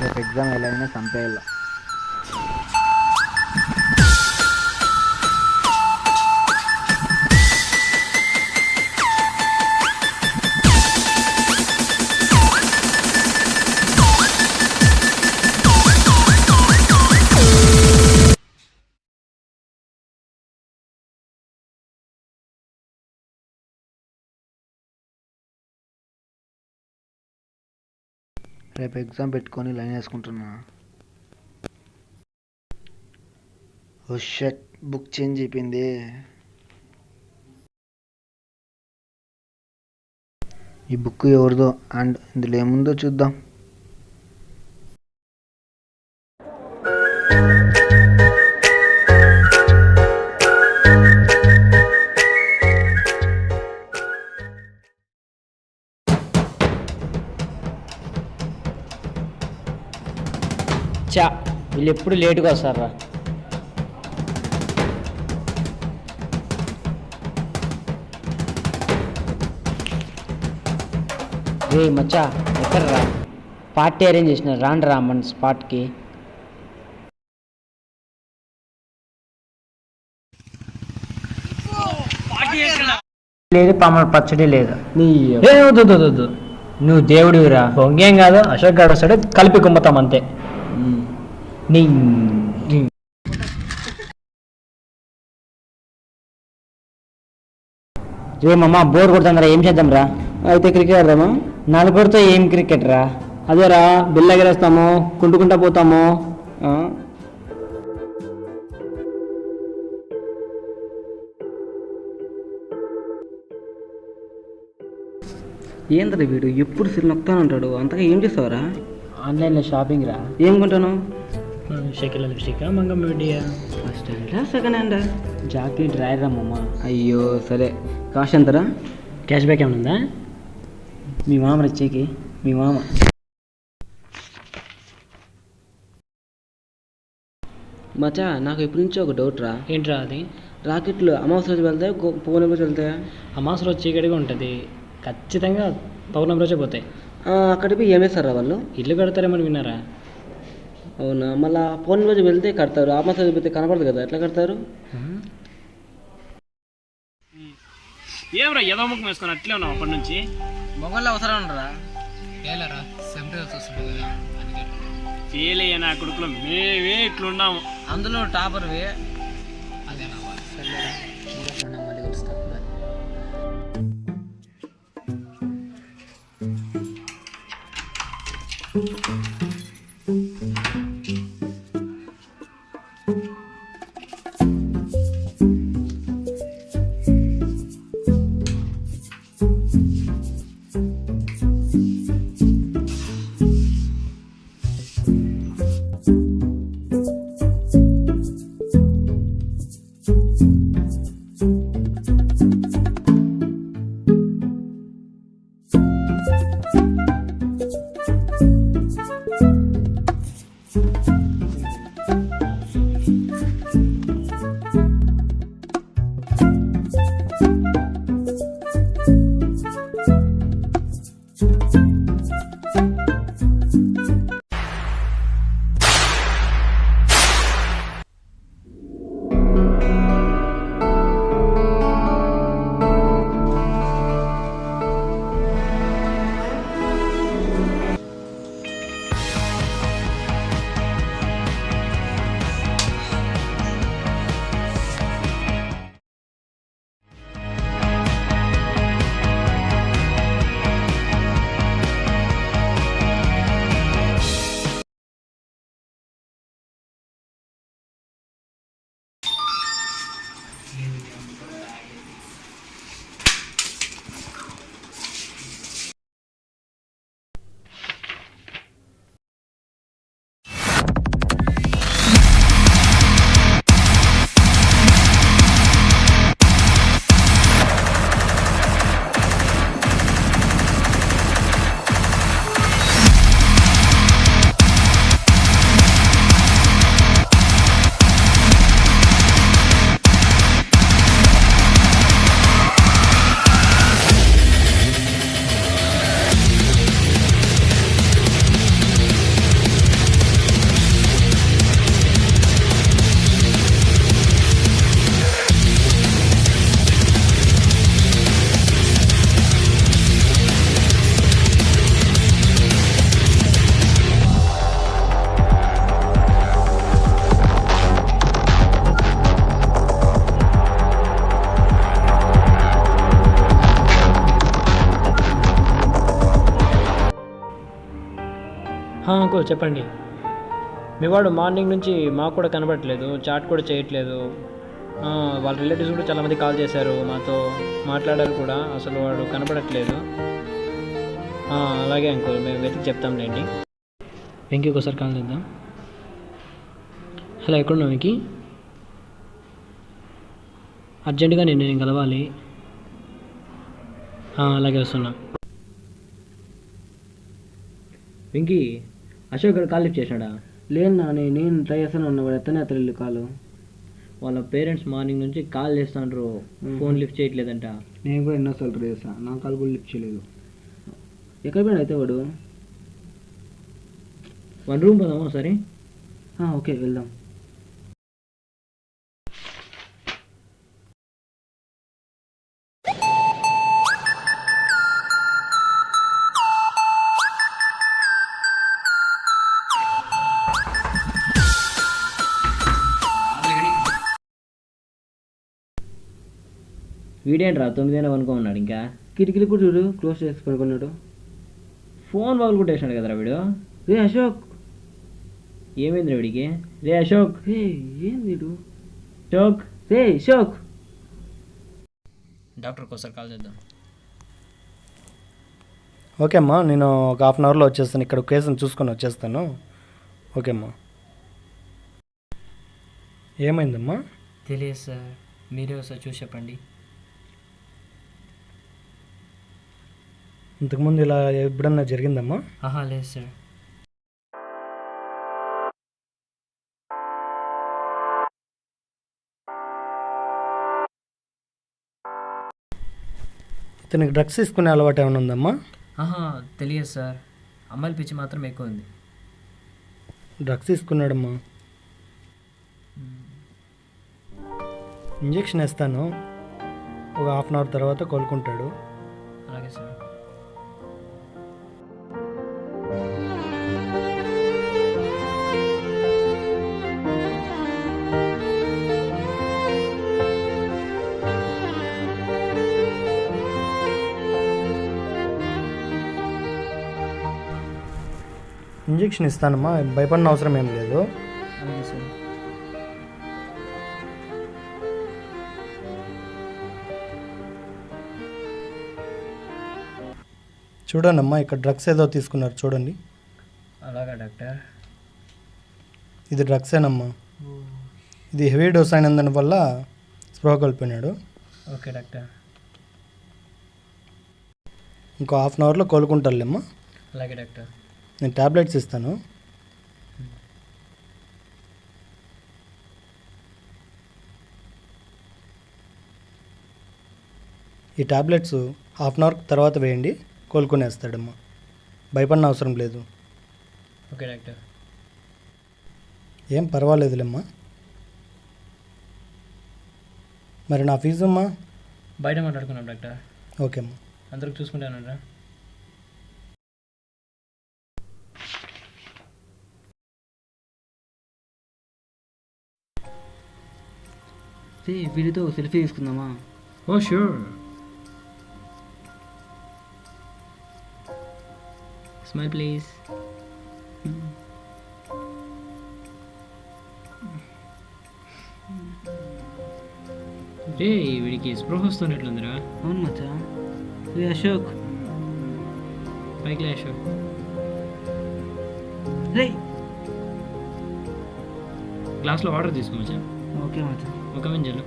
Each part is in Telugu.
రేపు ఎగ్జామ్ ఎలాగైనా చంపేయాలి. రేపు ఎగ్జామ్ పెట్టుకొని లైన్ వేసుకుంటున్నా. ఓ షట్, బుక్ చేంజ్ అయిపోయింది. ఈ బుక్ ఎవరిదో అండ్ ఇందులో ఏముందో చూద్దాం. చా, వీళ్ళు ఎప్పుడు లేటుగా వస్తారా? రే మచ్చా, ఎక్కడరా? పార్టీ అరేంజ్ చేసిన, రాండి రా మన స్పాట్కి. లేదు పాముల పచ్చడి లేదు. వద్దు, నువ్వు దేవుడివిరా. ఇంకేం కాదు, అశోక్ గారు వస్తాడు, కలిపి కుమ్మతాం అంతే. నీ రేమమ్మా బోర్ కొడుతుందిరా, ఏం చేద్దాం రా? అయితే క్రికెట్ ఆడదామా? నలుగురితో ఏం క్రికెట్ రా? అదేరా, బిల్ల ఎగరేస్తాము, కుంటుకుంటా పోతాము. ఏంద్రా వీడు ఎప్పుడు సిల్ నొక్తానంటాడు. అంతగా ఏం చేస్తావరా? ఆన్లైన్లో షాపింగ్ రా. ఏం కొంటాను? షకిల్ లిప్స్టిక్, మంగం మీడియా. ఫస్ట్ హ్యాండా సెకండ్ హ్యాండా? జాకీ డ్రైర్ రమ్మమ్మా. అయ్యో సరే, కాస్ట్ ఎంతరా? క్యాష్ బ్యాక్ ఏమైనా ఉందా? మీ మామ వచ్చేకి, మీ మామ. మచా, నాకు ఎప్పటి నుంచో ఒక డౌట్ రా. ఏంట్రా అది? రాకెట్లు అమావాస్య రోజు వెళ్తాయా, పౌర్ణమి రోజు వెళ్తాయా? అమావాస్య రోజు చీకటిగా ఉంటుంది, ఖచ్చితంగా పౌర్ణమి రోజే పోతాయి. అక్కడికి పోయి ఏం వేస్తారా వాళ్ళు? ఇల్లు కడతారేమని విన్నారా? అవునా, మళ్ళీ పౌర్ణమి రోజు వెళ్తే కడతారు, అమావాస్య రోజు పోతే కనపడదు కదా, ఎట్లా కడతారు? ఏమరా ఏదో ముఖం వేసుకొని అట్లే ఉన్నావు అప్పటి నుంచి? మొగల్లో అవసరం ఉండరా? ఫెయిల్ అయ్యా నా కొడుకులో మేమే ఇట్లున్నాము. అందులో టాపర్వి. అంకుల్ చెప్పండి. మీ వాడు మార్నింగ్ నుంచి మాకు కూడా కనబడట్లేదు, చాట్ కూడా చేయట్లేదు. వాళ్ళ రిలేటివ్స్ కూడా చాలామంది కాల్ చేశారు, మాతో మాట్లాడారు కూడా, అసలు వాడు కనబడట్లేదు. అలాగే అంకుల్, మేము వెతికి చెప్తాంలేండి. వెంకీ ఒకసారి కాల్ చేద్దాం. హలో, ఎక్కడున్నావు వెంకీ? అర్జెంటుగా నేను కలవాలి. అలాగే వస్తున్నా. వెంకీ, అశోక్ గారు కాల్ లిఫ్ట్ చేశాడా? లేదు నేను ట్రై చేస్తాను ఉన్నా, వాడు ఎత్తనే ఎత్తలేదు కాలు. వాళ్ళ పేరెంట్స్ మార్నింగ్ నుంచి కాల్ చేస్తాండ్రు, ఫోన్ లిఫ్ట్ చేయట్లేదంట. నేను కూడా ఎన్నోసార్లు ట్రై చేస్తాను, నా కాల్ కూడా లిఫ్ట్ చేయలేదు. ఎక్కడ పోయినా అయితే వాడు? వన్ రూమ్ పోదామా ఒకసారి? ఓకే వెళ్దాం. వీడేంట్రా 9 అనుకున్నాడు, ఇంకా కిటికీలు కూడా చూడు క్లోజ్ చేసి పడుకున్నాడు. ఫోన్ పగలు కొట్టేసాడు కదరా వీడు. రే అశోక్, ఏమైందిరా వీడికి? రే అశోక్, ఏంది వీడు? అశోక్, రే అశోక్. డాక్టర్కి ఒకసారి కాల్ చేద్దాం. ఓకే అమ్మా, నేను ఒక హాఫ్ అన్ అవర్లో వచ్చేస్తాను, ఇక్కడ కేసుని చూసుకొని వచ్చేస్తాను. ఓకే అమ్మా. ఏమైందమ్మా? తెలియదు సార్, మీరే ఒకసారి చూసి చెప్పండి. ఇంతకుముందు ఇలా ఎప్పుడన్నా జరిగిందమ్మా? లేదు సార్. ఇతనికి డ్రగ్స్ తీసుకునే అలవాటు ఏమైనా ఉందమ్మా? తెలియదు సార్, అమ్మాయిల పిచ్చి మాత్రం ఎక్కువ ఉంది. డ్రగ్స్ తీసుకున్నాడమ్మా. ఇంజెక్షన్ వేస్తాను, ఒక హాఫ్ అన్ అవర్ తర్వాత కోలుకుంటాడు. అలాగే సార్. ఇంజెక్షన్ ఇస్తానమ్మా, భయపడిన అవసరం ఏం లేదు. అలాగే సార్. చూడండి అమ్మా, ఇక్కడ డ్రగ్స్ ఏదో తీసుకున్నారు చూడండి. అలాగా డాక్టర్? ఇది డ్రగ్సేనమ్మా. ఇది హెవీ డోస్ అయినందు వల్ల స్పృహ కోల్పోయినాడు. Okay doctor. ఇంకో హాఫ్ అన్ అవర్లో కోలుకుంటారులేమ్మా. అలాగే డాక్టర్. నేను ట్యాబ్లెట్స్ ఇస్తాను. ఈ ట్యాబ్లెట్స్ హాఫ్ అన్ అవర్ తర్వాత వేయండి, కోలుకునేస్తాడమ్మా. భయపడిన అవసరం లేదు. Okay doctor. ఏం పర్వాలేదులేమ్మా. మరి నా ఫీజు అమ్మా? బయట మాట్లాడుకున్నాం డాక్టర్. ఓకే అమ్మా. అందరికి చూసుకుంటానరా? వీడితో సెల్ఫీ తీసుకుందామా? షూర్. Smile please. రే వీడికి స్పృహ వస్తున్నట్లుందిరా. అవును మచ్చా. రే అశోక్, పైకి అశోక్. రే గ్లాస్లో వాటర్ తీసుకోవచ్చా? ఓకే మచ్చా. ఒక మింజలు.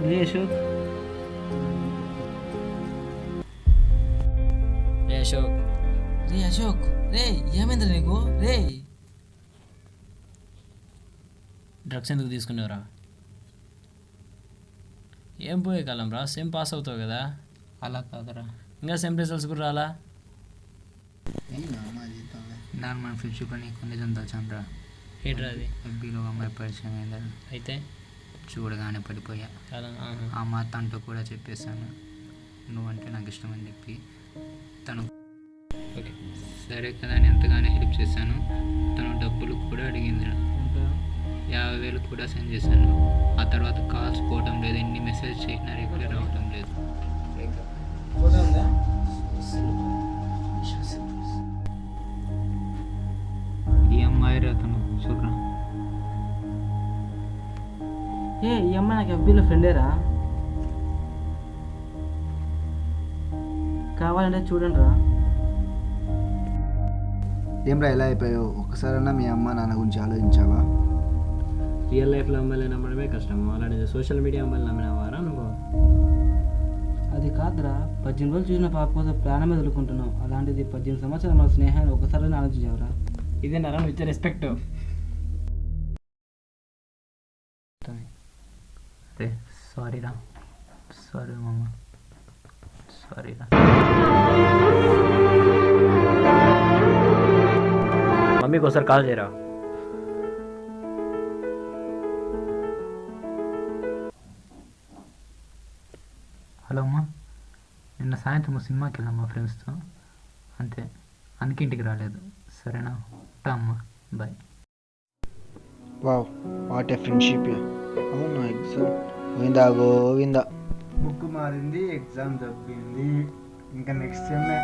రే అశోక్. రే అశోక్. రే అశోక్, రే ఏమైంది నీకు? రే డ్రగ్స్ ఎందుకు తీసుకున్నావురా? ఏం పోయే కాలం రా, సేమ్ పాస్ అవుతావు కదా. అలా కాదురా, ఇంకా సేమ్ రిజల్ట్స్ కూడా రాలా. దాని మన ఫ్రెండ్షిప్ అని కొన్ని సంతోషం రా. ఏంట్రా అది? ఎఫ్బీలో అమ్మాయి పరిచయం అయిందా, అయితే చూడగానే పడిపోయా. ఆ మాట తనతో కూడా చెప్పేశాను, నువ్వంటే నాకు ఇష్టం అని చెప్పి. తను ఓకే సరే కదా అని ఎంతగానో హెల్ప్ చేశాను. తను డబ్బులు కూడా అడిగింది, 50,000 కూడా సెండ్ చేశాను. ఆ తర్వాత కాల్స్ పోవడం లేదు, ఎన్ని మెసేజ్ పెట్టినా రిప్లై రావటం లేదు. ఈ అమ్మాయి అతను చూడరా. ఈ అమ్మాయి నాకు ఎఫ్బీలో ఫ్రెండేరా, కావాలంటే చూడండి రా. ఏమ్రా ఎలా అయిపోయావు? ఒకసారైనా మీ అమ్మ నాన్న గురించి ఆలోచించావా? రియల్ లైఫ్లో అమ్మాయిలు నమ్మడమే కష్టము, అలాంటిది సోషల్ మీడియా అమ్మాయిలు నమ్మినవారా నువ్వు? అది కాదురా, 18 రోజులు చూసిన పాప కోసం ప్రాణమే వదులుకుంటున్నావు, అలాంటిది 18 సంవత్సరాల మన స్నేహాన్ని ఒకసారి ఆలోచించావురా. ఇదేనారా నువ్వు ఇచ్చే రెస్పెక్ట్? అరే సారీరా, సారీ మామ, సారీరా. మమ్మీకి ఒకసారి కాల్ చేయరా. హలో అమ్మా, నిన్న సాయంత్రం సినిమాకి వెళ్ళాం మా ఫ్రెండ్స్తో, అంతే, అందుకే ఇంటికి రాలేదు. సరేనా, ఉంటా అమ్మా, bye. Wow, what a friendship. అవును, ఎగ్జామ్ గోవిందా గోవిందా. బుక్ మారింది, ఎగ్జామ్ తప్పింది, ఇంకా నెక్స్ట్ సెమ్మే.